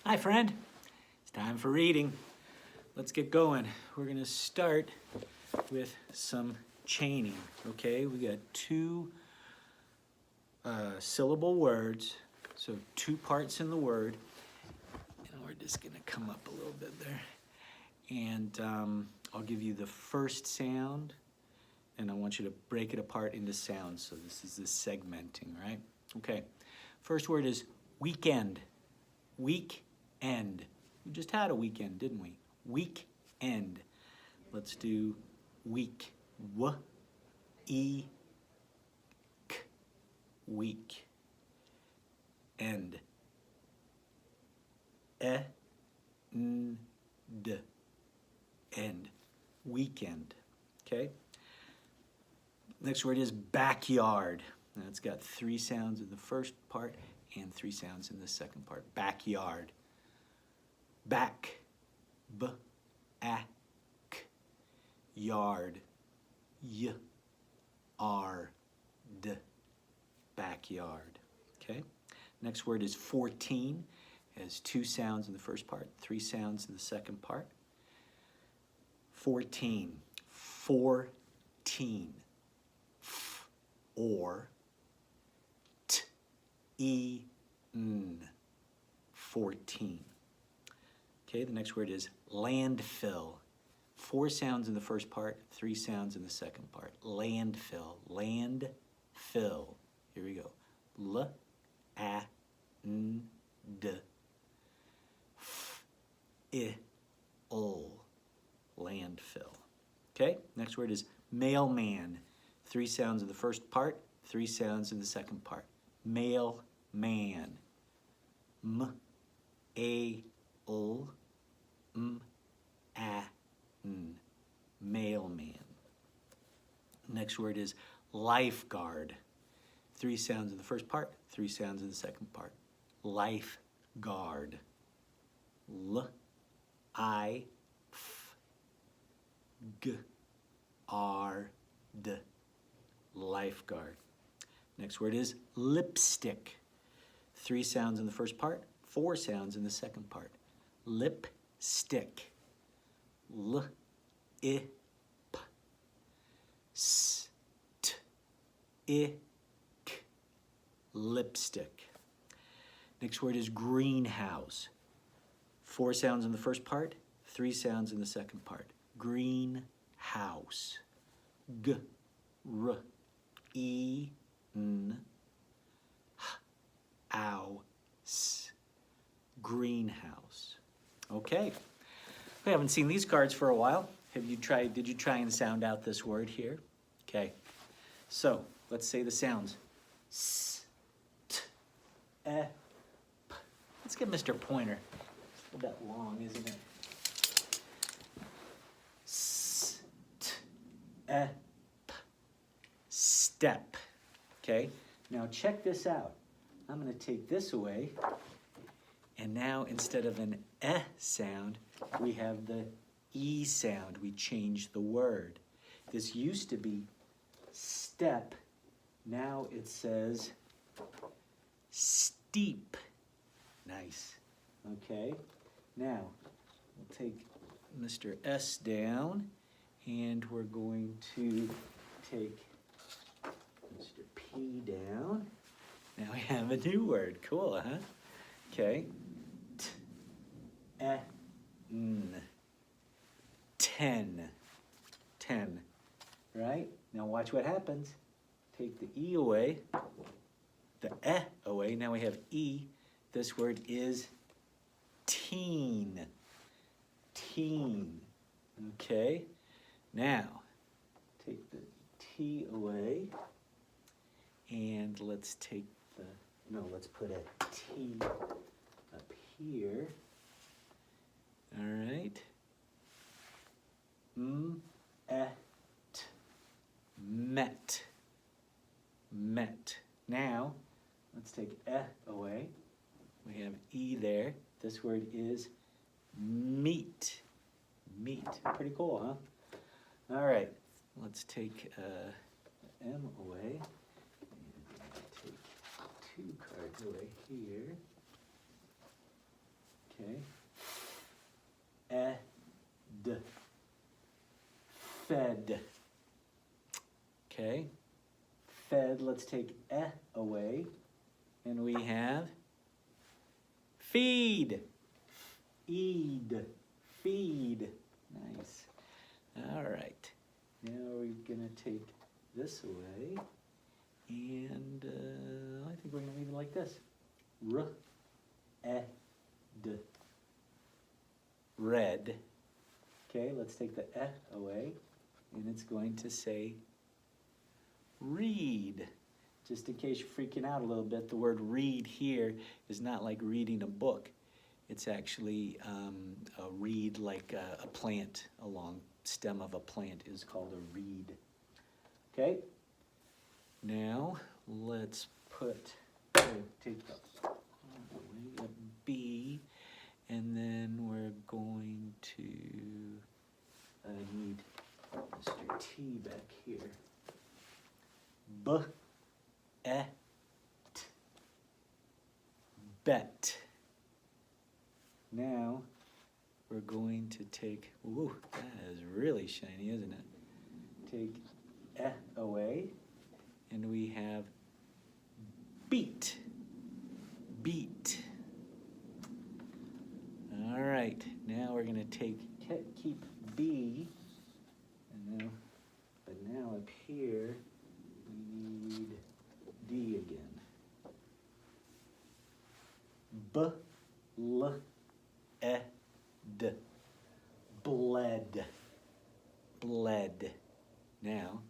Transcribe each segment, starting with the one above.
Hi, friend. It's time for reading. Let's get going. We're going to start with some chaining, okay? We got two syllable words, so two parts in the word. And we're just going to come up a little bit there. And I'll give you the first sound, and I want you to break it apart into sounds. So this is the segmenting, right? Okay. First word is weekend. Weekend. We just had a weekend, didn't we? Weekend. Let's do week. W-E-K. Week. End. E-N-D. End. Weekend. Okay? Next word is backyard. Now it's got three sounds in the first part and three sounds in the second part. Backyard. Back. B-A-K. Yard. Y-R-D. Backyard. Okay? Next word is 14. It has two sounds in the first part, three sounds in the second part. 14. 14. F or T-E-N. 14. Okay, the next word is landfill. Four sounds in the first part, three sounds in the second part. Landfill. Landfill. Here we go. L-A-N-D. F-I-L. Landfill. Okay, next word is mailman. Three sounds in the first part, three sounds in the second part. Mailman. M-A-L-M-A-N. Mailman. Next word is lifeguard. Three sounds in the first part, three sounds in the second part. Lifeguard. L-I-F-G-A-R-D. Lifeguard. Next word is lipstick. Three sounds in the first part, four sounds in the second part. Lipstick. L-I-P-S-T-I-C. Lipstick. Next word is greenhouse. Four sounds in the first part, three sounds in the second part. Greenhouse. G-R-E-N-H-O-U-S. Greenhouse. Okay. We haven't seen these cards for a while. Did you try and sound out this word here? Okay. So, let's say the sounds. S, t, e, p. Let's get Mr. Pointer. It's a little bit long, isn't it? S, t, e, p. Step. Okay? Now check this out. I'm going to take this away. And now instead of an eh sound, we have the E sound. We changed the word. This used to be step. Now it says steep. Nice. Okay. Now we'll take Mr. S down, and we're going to take Mr. P down. Now we have a new word. Cool, huh? Okay. T-E-N. 10. 10. Right? Now watch what happens. Take the E away, the E away. Now we have E. This word is teen. Teen. Okay? Now, take the T away, and let's take the, let's put a T up here. All right. M-E-T. Met. Met. Now, let's take E away. We have E there. This word is meet. Meet. Pretty cool, huh? All right. Let's take M away. And take two cards away here. Okay. Okay. Ed. Fed. Okay. Fed, let's take away. And we have feed. Eed. Feed. Nice. All right. Now we're going to take this away. And I think we're going to leave it like this. Ed. Red. Okay, let's take the away. And it's going to say read. Just in case you're freaking out a little bit, the word read here is not like reading a book. It's actually a reed like a plant, a long stem of a plant is called a reed. Okay, now let's take the B, and then we're going to need Mr. T back here. Bet. Now we're going to take, ooh, that is really shiny, isn't it? Take away, and we have beat. Beat. All right, now we're going to keep B, and now, but now up here we need D again. Bled. Bled. Now,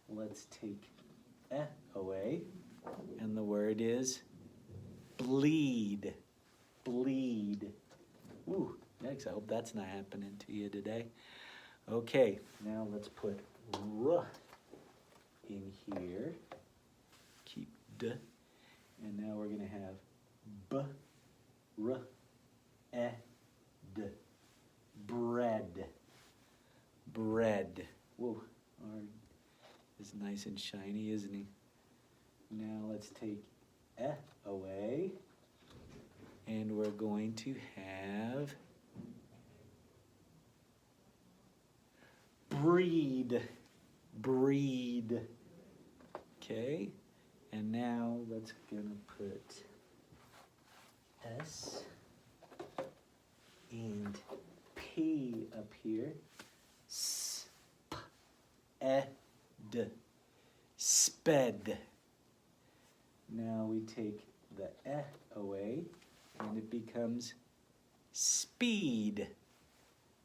let's take away, and the word is bleed. Bleed. Ooh, yikes, I hope that's not happening to you today. Okay, now let's put R in here. Keep D. And now we're going to have bread. Bread. Whoa, R is nice and shiny, isn't he? Now let's take away, and we're going to have breed. Breed. Okay, and now let's gonna put S and P up here. Sped. Now we take the away, and it becomes speed.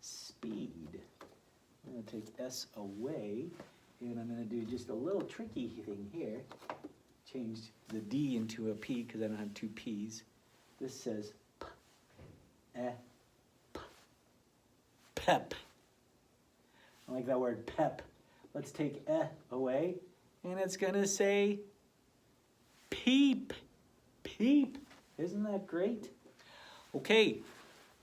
Speed. I'm going to take S away, and I'm going to do just a little tricky thing here. Change the D into a P because I don't have two P's. This says pep. I like that word, pep. Let's take away, and it's going to say peep. Peep. Isn't that great? Okay,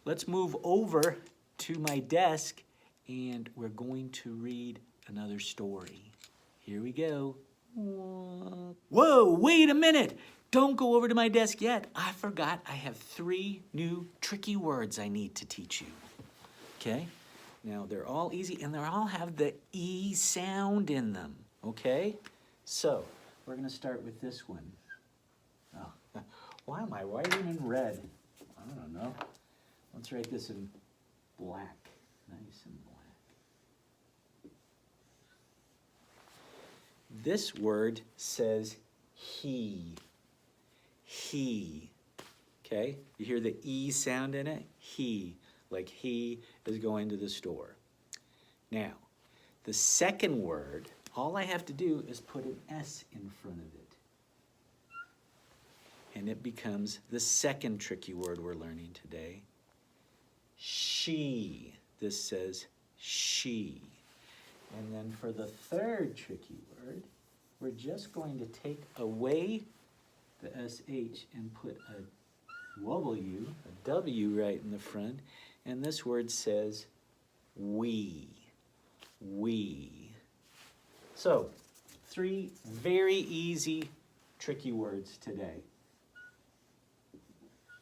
let's move over to my desk, and we're going to read another story. Here we go. Whoa, wait a minute. Don't go over to my desk yet. I forgot I have 3 new tricky words I need to teach you. Okay? Now, they're all easy, and they all have the E sound in them. Okay? So, we're going to start with this one. Oh, why am I writing in red? I don't know. Let's write this in black. Nice and black. This word says he. He. Okay? You hear the E sound in it? He. Like he is going to the store. Now, the second word, all I have to do is put an S in front of it. And it becomes the second tricky word we're learning today. She. This says she. And then for the third tricky word, we're just going to take away the SH and put a W right in the front. And this word says we. We. So, 3 very easy tricky words today.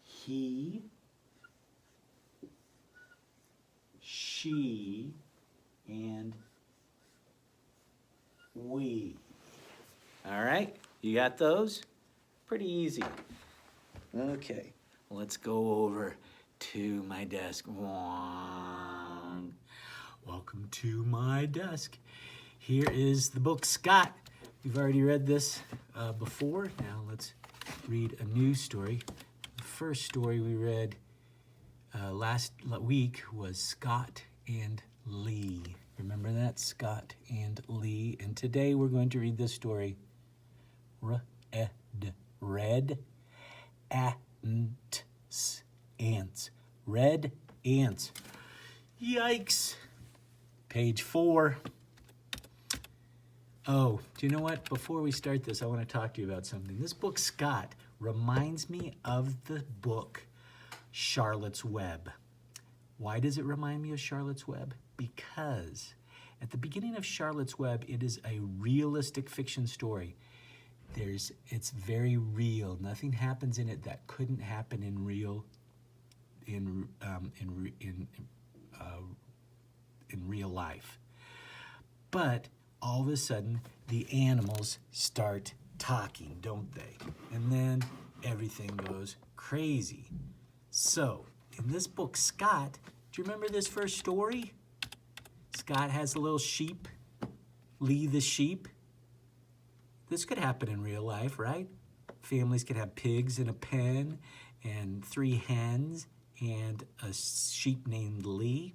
He, she, and we. All right, you got those? Pretty easy. Okay, let's go over to my desk. Welcome to my desk. Here is the book Scott. We've already read this before. Now let's read a new story. The first story we read last week was Scott and Lee. Remember that? Scott and Lee. And today we're going to read this story. Red ants. Red ants. Yikes. Page 4. Oh, do you know what? Before we start this, I want to talk to you about something. This book, Scott, reminds me of the book Charlotte's Web. Why does it remind me of Charlotte's Web? Because at the beginning of Charlotte's Web, it is a realistic fiction story. It's very real. Nothing happens in it that couldn't happen in real life. But all of a sudden, the animals start talking, don't they? And then everything goes crazy. So, in this book, Scott, do you remember this first story? Scott has a little sheep, Lee the sheep. This could happen in real life, right? Families could have pigs in a pen and 3 hens and a sheep named Lee.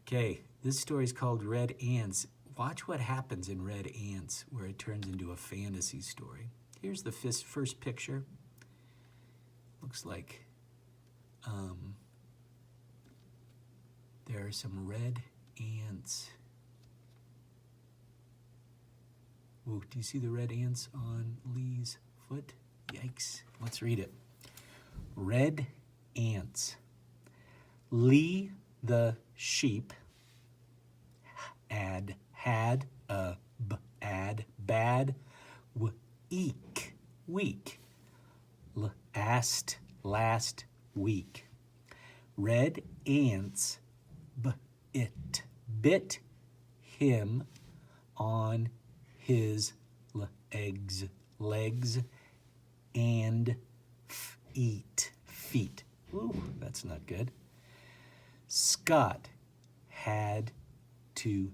Okay, this story is called Red Ants. Watch what happens in Red Ants, where it turns into a fantasy story. Here's the first picture. Looks like there are some red ants. Ooh, do you see the red ants on Lee's foot? Yikes. Let's read it. Red ants. Lee the sheep had a bad week last week. Red ants bit him on his legs and feet. Ooh, that's not good. Scott had to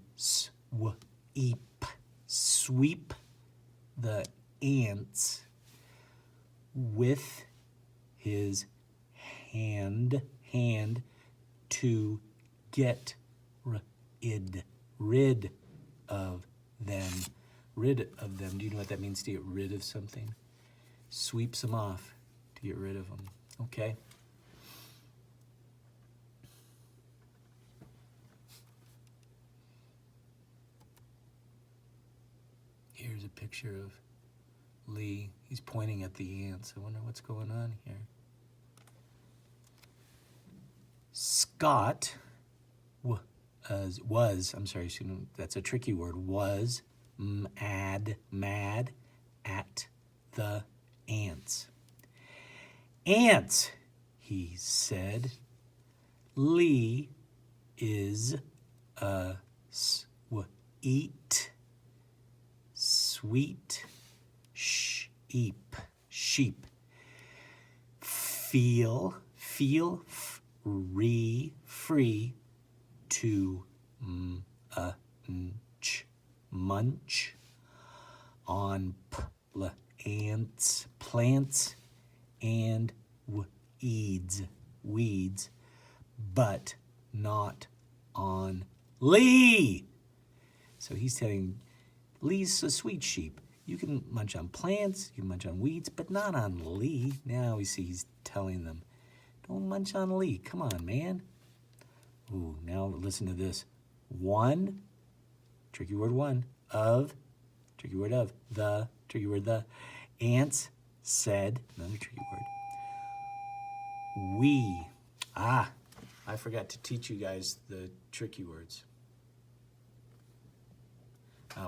sweep the ants with his hand to get rid of them. Rid of them. Do you know what that means, to get rid of something? Sweeps them off to get rid of them. Okay. Here's a picture of Lee. He's pointing at the ants. I wonder what's going on here. Scott that's a tricky word, was mad at the ants. Ants, he said. Lee is a sweet sheep. Feel free to munch on plants and weeds, but not on Lee. So he's telling Lee's a sweet sheep. You can munch on plants, you can munch on weeds, but not on Lee. Now he's telling them, don't munch on Lee. Come on, man. Ooh, now listen to this. Tricky word the ants said, another tricky word, we. I forgot to teach you guys the tricky words.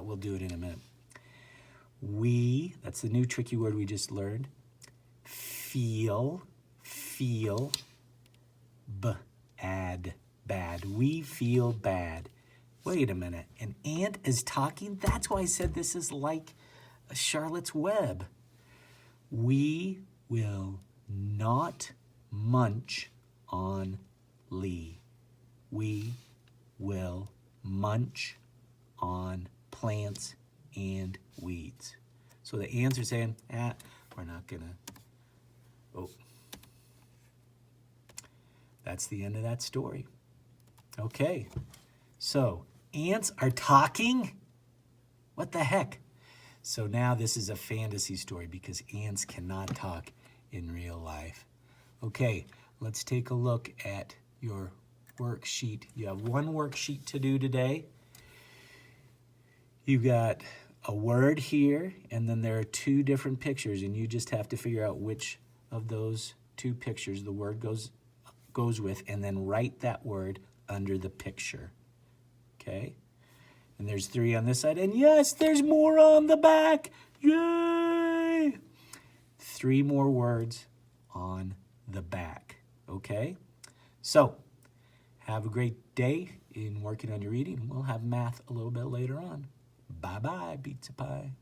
We'll do it in a minute. We, that's the new tricky word we just learned. Feel bad. bad. We feel bad. Wait a minute. An ant is talking? That's why I said this is like a Charlotte's Web. We will not munch on Lee. We will munch on plants and weeds. So the ants are saying, we're not gonna. Oh. That's the end of that story. Okay. So ants are talking? What the heck? So now this is a fantasy story because ants cannot talk in real life. Okay, let's take a look at your worksheet. You have one worksheet to do today. You got a word here, and then there are two different pictures, and you just have to figure out which of those two pictures the word goes with, and then write that word under the picture. Okay? And there's 3 on this side, and yes, there's more on the back. Yay! 3 more words on the back. Okay? So, have a great day in working on your reading. We'll have math a little bit later on. Bye-bye, pizza pie.